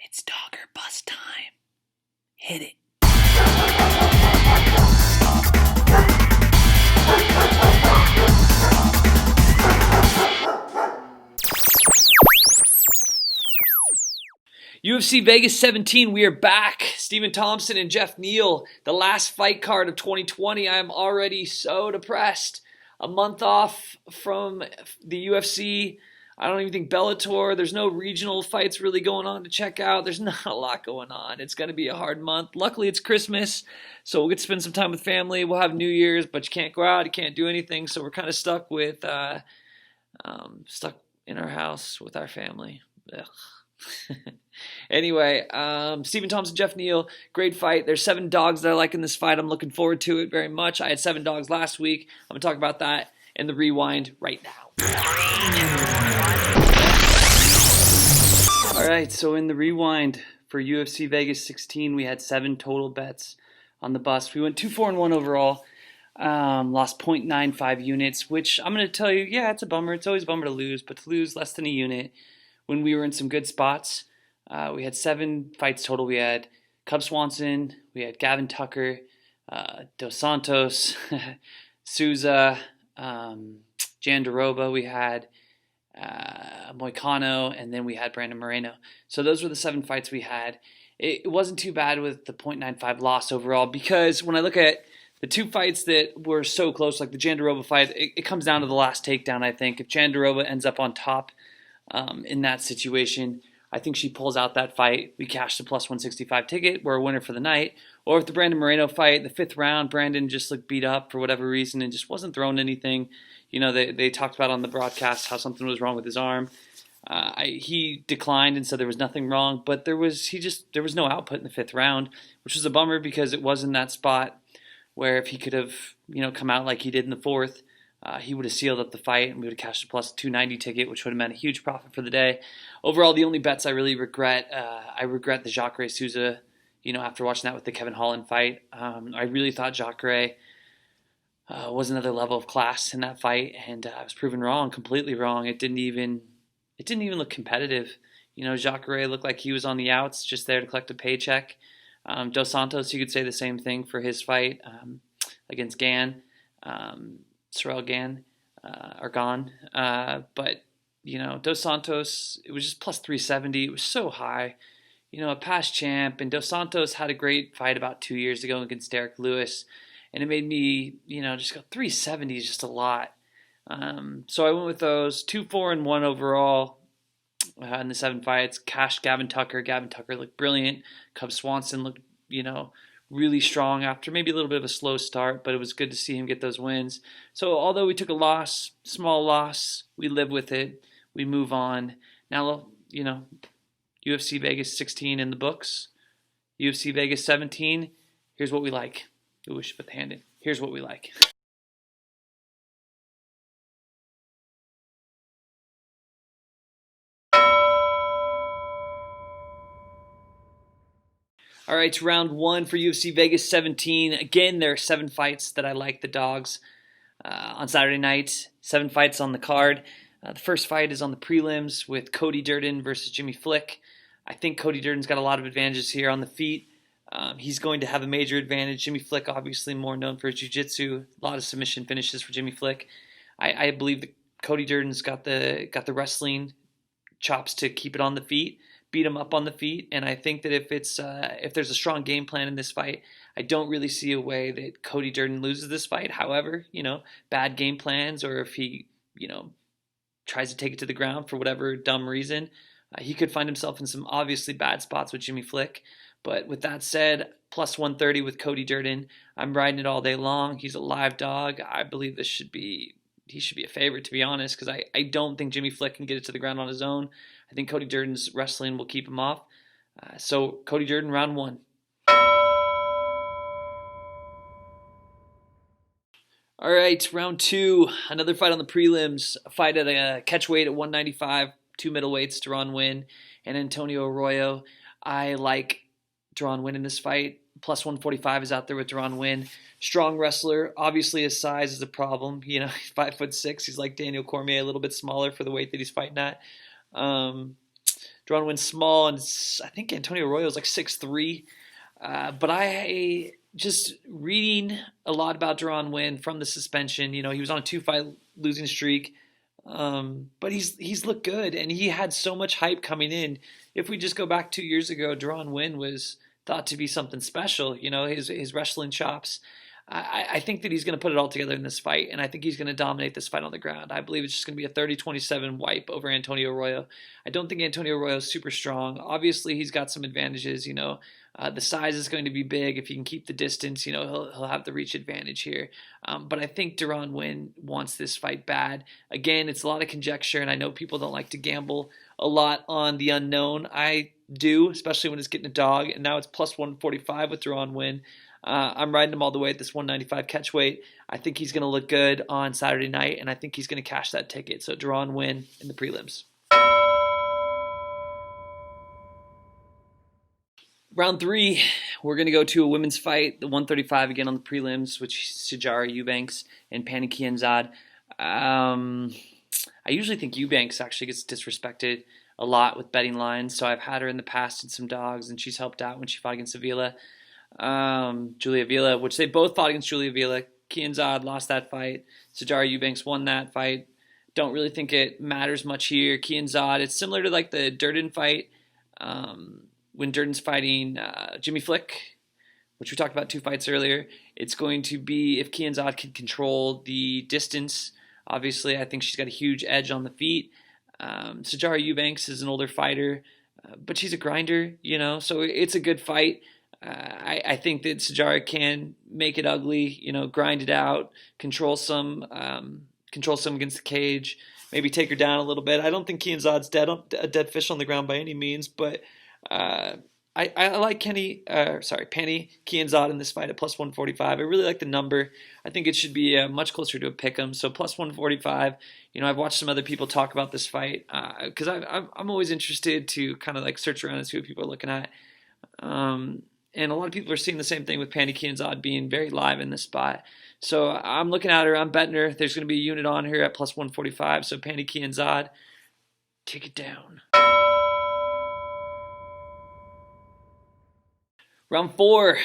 It's dog or bust time. Hit it. UFC Vegas 17, we are back. Stephen Thompson and Geoff Neal, the last fight card of 2020. I am already so depressed. A month off from the UFC. I don't even think Bellator. There's no regional fights really going on to check out. There's not a lot going on. It's going to be a hard month. Luckily, it's Christmas, so we'll get to spend some time with family. We'll have New Year's, but you can't go out. You can't do anything, so we're kind of stuck with stuck in our house with our family. Anyway, Stephen Thompson, Geoff Neal, great fight. There's 7 dogs that I like in this fight. I'm looking forward to it very much. I had 7 dogs last week. I'm going to talk about that in the rewind right now. All right, so in the rewind for UFC Vegas 16, we had 7 total bets on the bus. We went 2-4-1 overall, lost 0.95 units, which I'm going to tell you, yeah, it's a bummer. It's always a bummer to lose, but to lose less than a unit when we were in some good spots. We had 7 fights total. We had Cub Swanson, we had Gavin Tucker, Dos Santos, Souza, Jandaroba, we had Moicano, and then we had Brandon Moreno. So those were the 7 fights we had. It wasn't too bad with the 0.95 loss overall, because when I look at the 2 fights that were so close, like the Jandaroba fight, it comes down to the last takedown, I think. If Jandaroba ends up on top in that situation, I think she pulls out that fight. We cashed the plus 165 ticket. We're a winner for the night. Or if the Brandon Moreno fight, the 5th round, Brandon just looked beat up for whatever reason and just wasn't throwing anything. You know, they talked about on the broadcast how something was wrong with his arm. He declined and said there was nothing wrong, but there was no output in the 5th round, which was a bummer because it was in that spot where if he could have, come out like he did in the 4th, he would have sealed up the fight and we would have cashed a plus 290 ticket, which would have meant a huge profit for the day. Overall, the only bets I really regret, I regret the Jacare Souza, after watching that with the Kevin Holland fight. I really thought Jacare was another level of class in that fight, and I was proven wrong, completely wrong. It didn't even look competitive. Jacare looked like he was on the outs, just there to collect a paycheck. Dos Santos, you could say the same thing for his fight against Gan. Sorrel Gan, or Gone. But, Dos Santos, it was just plus 370. It was so high. A past champ. And Dos Santos had a great fight about 2 years ago against Derek Lewis. And it made me, just go 370 is just a lot. So I went with those. 2-4-1 overall in the 7 fights. Cashed Gavin Tucker. Gavin Tucker looked brilliant. Cub Swanson looked, really strong after maybe a little bit of a slow start, but it was good to see him get those wins. So although we took a loss, small loss, we live with it. We move on. Now, UFC Vegas 16 in the books. UFC Vegas 17, here's what we like. Ooh, we should put the hand in. Here's what we like. All right, it's round 1 for UFC Vegas 17. Again, there are 7 fights that I like the dogs on Saturday night. 7 fights on the card. The first fight is on the prelims with Cody Durden versus Jimmy Flick. I think Cody Durden's got a lot of advantages here on the feet. He's going to have a major advantage. Jimmy Flick, obviously more known for his jiu-jitsu. A lot of submission finishes for Jimmy Flick. I believe that Cody Durden's got the wrestling chops to keep it on the feet, beat him up on the feet, and I think that if there's a strong game plan in this fight, I don't really see a way that Cody Durden loses this fight. However, bad game plans, or if he, tries to take it to the ground for whatever dumb reason, he could find himself in some obviously bad spots with Jimmy Flick. But with that said, plus 130 with Cody Durden, I'm riding it all day long. He's a live dog. I believe he should be a favorite, to be honest, because I don't think Jimmy Flick can get it to the ground on his own. I think Cody Durden's wrestling will keep him off. So Cody Durden, round 1. All right, round 2. Another fight on the prelims. A fight at a catch weight at 195. 2 middleweights, Deron Winn and Antonio Arroyo. I like Deron Winn in this fight. Plus 145 is out there with Deron Winn. Strong wrestler. Obviously, his size is a problem. He's 5'6". He's like Daniel Cormier, a little bit smaller for the weight that he's fighting at. Deron Winn's small, and I think Antonio Arroyo's like 6'3". But I just reading a lot about Deron Winn from the suspension. He was on a 2-fight losing streak. But he's looked good, and he had so much hype coming in. If we just go back 2 years ago, Deron Winn was thought to be something special. His wrestling chops. I think that he's going to put it all together in this fight, and I think he's going to dominate this fight on the ground. I believe it's just going to be a 30-27 wipe over Antonio Arroyo. I don't think Antonio Arroyo is super strong. Obviously, he's got some advantages. The size is going to be big. If he can keep the distance, he'll have the reach advantage here. But I think Deron Winn wants this fight bad. Again, it's a lot of conjecture, and I know people don't like to gamble a lot on the unknown. I do, especially when it's getting a dog, and now it's plus 145 with Deron Winn. I'm riding him all the way at this 195 catch weight. I think he's going to look good on Saturday night, and I think he's going to cash that ticket. So Deron Winn in the prelims. Round 3, we're going to go to a women's fight, the 135 again on the prelims, which is Sijara Eubanks and Pannie Kianzad. I usually think Eubanks actually gets disrespected a lot with betting lines, so I've had her in the past in some dogs, and she's helped out when she fought against Avila. Julia Avila, which they both fought against Julia Avila. Kianzad lost that fight. Sijara Eubanks won that fight. Don't really think it matters much here. Kianzad, it's similar to like the Durden fight when Durden's fighting Jimmy Flick, which we talked about 2 fights earlier. It's going to be if Kianzad can control the distance. Obviously, I think she's got a huge edge on the feet. Sijara Eubanks is an older fighter, but she's a grinder, so it's a good fight. I think that Sijara can make it ugly, grind it out, control some against the cage, maybe take her down a little bit. I don't think Kianzad's a dead fish on the ground by any means, but I like Pannie Kianzad in this fight at plus 145. I really like the number. I think it should be much closer to a pick'em. So plus 145. I've watched some other people talk about this fight because I'm always interested to kind of like search around and see what people are looking at. And a lot of people are seeing the same thing with Pannie Kianzad being very live in this spot. So I'm looking at her. I'm betting her. There's going to be a unit on her at plus 145. So Pannie Kianzad, take it down. Round 4,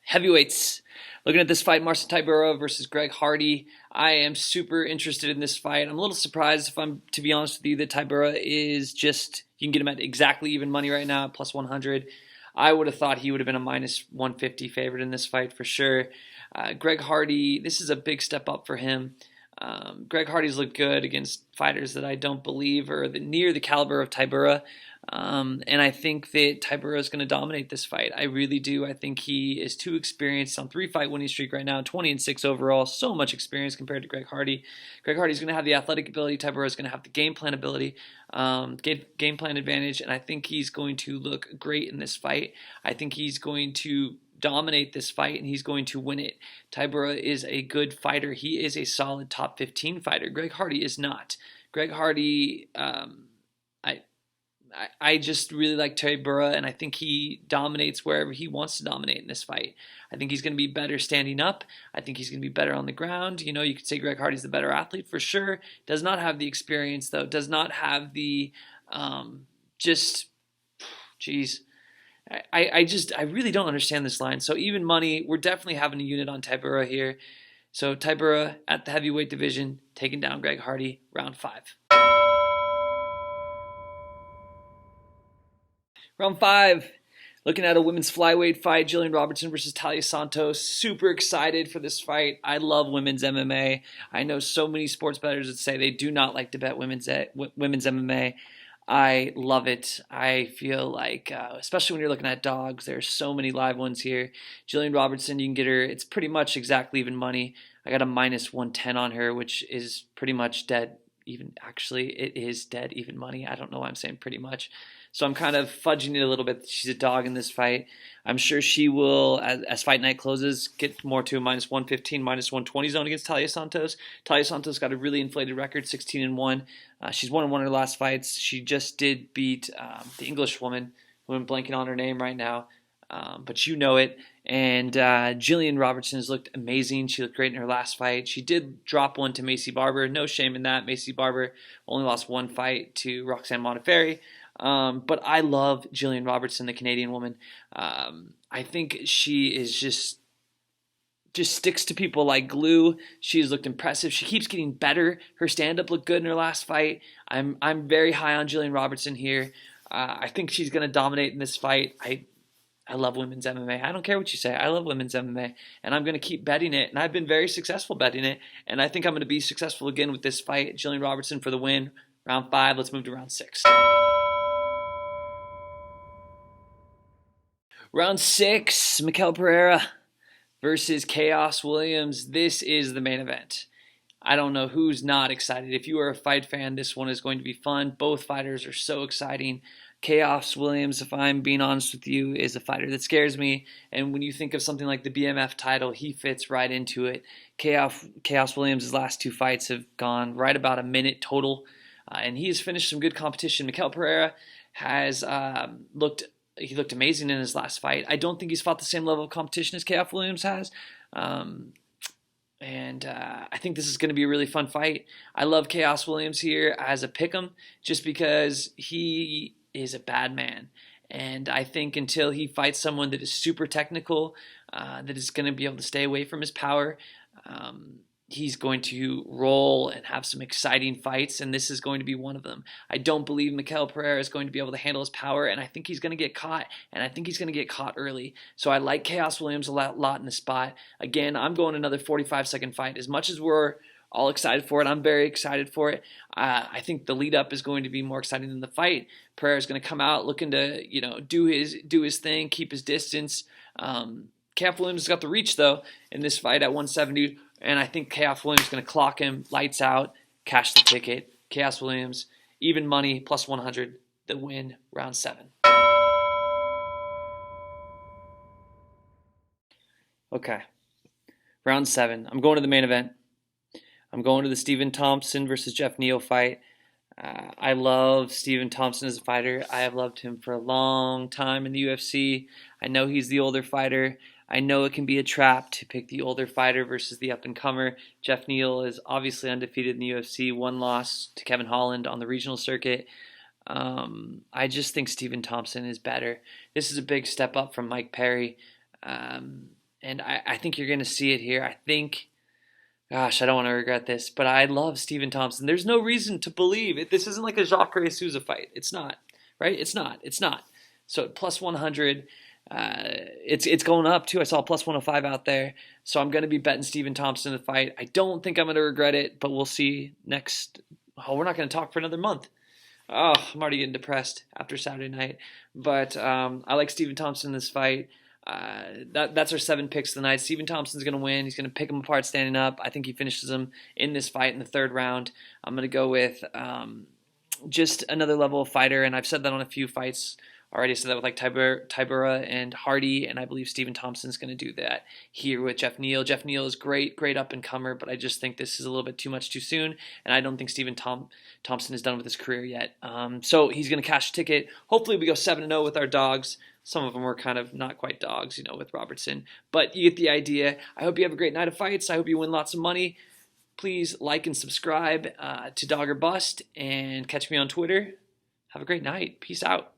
heavyweights. Looking at this fight, Marcin Tybura versus Greg Hardy. I am super interested in this fight. I'm a little surprised, if I'm to be honest with you, that Tybura is just, you can get him at exactly even money right now at plus 100. I would have thought he would have been a minus 150 favorite in this fight for sure. Greg Hardy, this is a big step up for him. Greg Hardy's looked good against fighters that I don't believe are near the caliber of Tybura. And I think that Tybura is going to dominate this fight. I really do. I think he is too experienced on 3-fight winning streak right now, 20-6 overall. So much experience compared to Greg Hardy. Greg Hardy's going to have the athletic ability. Tybura is going to have the game plan ability, game plan advantage, and I think he's going to look great in this fight. I think he's going to dominate this fight, and he's going to win it. Tybura is a good fighter. He is a solid top 15 fighter. Greg Hardy is not. Greg Hardy, I just really like Tybura, and I think he dominates wherever he wants to dominate in this fight. I think he's going to be better standing up. I think he's going to be better on the ground. You could say Greg Hardy's the better athlete for sure. Does not have the experience, though. Does not have the I really don't understand this line. So even money, we're definitely having a unit on Tybura here. So Tybura at the heavyweight division, taking down Greg Hardy, round 5. Round 5, looking at a women's flyweight fight, Jillian Robertson versus Talia Santos. Super excited for this fight. I love women's MMA. I know so many sports bettors that say they do not like to bet women's MMA. I love it. I feel like, especially when you're looking at dogs, there's so many live ones here. Jillian Robertson, you can get her. It's pretty much exactly even money. I got a minus 110 on her, which is pretty much dead even. Actually, it is dead even money. I don't know why I'm saying pretty much. So I'm kind of fudging it a little bit. She's a dog in this fight. I'm sure she will, as fight night closes, get more to a minus 115, minus 120 zone against Talia Santos. Talia Santos got a really inflated record, 16-1. She's won in one of her last fights. She just did beat the English woman, who I'm blanking on her name right now, but you know it. And Jillian Robertson has looked amazing. She looked great in her last fight. She did drop one to Macy Barber. No shame in that. Macy Barber only lost one fight to Roxanne Modafferi. But I love Jillian Robertson, the Canadian woman. I think she is just sticks to people like glue. She's looked impressive. She keeps getting better. Her stand-up looked good in her last fight. I'm very high on Jillian Robertson here. I think she's going to dominate in this fight. I love women's MMA. I don't care what you say. I love women's MMA, and I'm going to keep betting it, and I've been very successful betting it, and I think I'm going to be successful again with this fight. Jillian Robertson for the win. Round 5. Let's move to round 6. Round 6, Mikel Pereira versus Chaos Williams. This is the main event. I don't know who's not excited. If you are a fight fan, this one is going to be fun. Both fighters are so exciting. Chaos Williams, if I'm being honest with you, is a fighter that scares me. And when you think of something like the BMF title, he fits right into it. Chaos Williams' last 2 fights have gone right about a minute total. And he has finished some good competition. Mikel Pereira has looked amazing in his last fight. I don't think he's fought the same level of competition as Geoff Williams has. And I think this is going to be a really fun fight. I love Chaos Williams here as a pick'em just because he is a bad man. And I think until he fights someone that is super technical, that is going to be able to stay away from his power, he's going to roll and have some exciting fights, and this is going to be one of them. I don't believe Mikel Pereira is going to be able to handle his power, and I think he's going to get caught, and I think he's going to get caught early. So I like Chaos Williams a lot in the spot. Again, I'm going another 45-second fight. As much as we're all excited for it, I'm very excited for it. I think the lead-up is going to be more exciting than the fight. Pereira is going to come out looking to do his thing, keep his distance. Chaos Williams has got the reach, though, in this fight at 170. And I think Chaos Williams is going to clock him, lights out, cash the ticket. Chaos Williams, even money, plus 100, the win, round 7. Okay, round 7. I'm going to the main event. I'm going to the Stephen Thompson versus Geoff Neal fight. I love Stephen Thompson as a fighter. I have loved him for a long time in the UFC. I know he's the older fighter. I know it can be a trap to pick the older fighter versus the up-and-comer. Geoff Neal is obviously undefeated in the UFC, 1 loss to Kevin Holland on the regional circuit. I just think Stephen Thompson is better. This is a big step up from Mike Perry, and I think you're going to see it here. Gosh, I don't want to regret this, but I love Stephen Thompson. There's no reason to believe it. This isn't like a Jacare Souza fight. It's not, right? It's not. So at plus 100, it's going up too. I saw plus 105 out there. So I'm going to be betting Stephen Thompson in the fight. I don't think I'm going to regret it, but we'll see next. Oh, we're not going to talk for another month. Oh, I'm already getting depressed after Saturday night. But I like Stephen Thompson in this fight. That's our 7 picks of the night. Stephen Thompson's going to win. He's going to pick him apart standing up. I think he finishes him in this fight in the 3rd round. I'm going to go with just another level of fighter, and I've said that on a few fights already. I said that with like Tybura and Hardy, and I believe Stephen Thompson's going to do that here with Geoff Neal. Geoff Neal is great up-and-comer, but I just think this is a little bit too much too soon, and I don't think Stephen Thompson is done with his career yet. So he's going to cash a ticket. Hopefully we go 7-0 with our dogs. Some of them were kind of not quite dogs, with Robertson. But you get the idea. I hope you have a great night of fights. I hope you win lots of money. Please like and subscribe to Dog or Bust and catch me on Twitter. Have a great night. Peace out.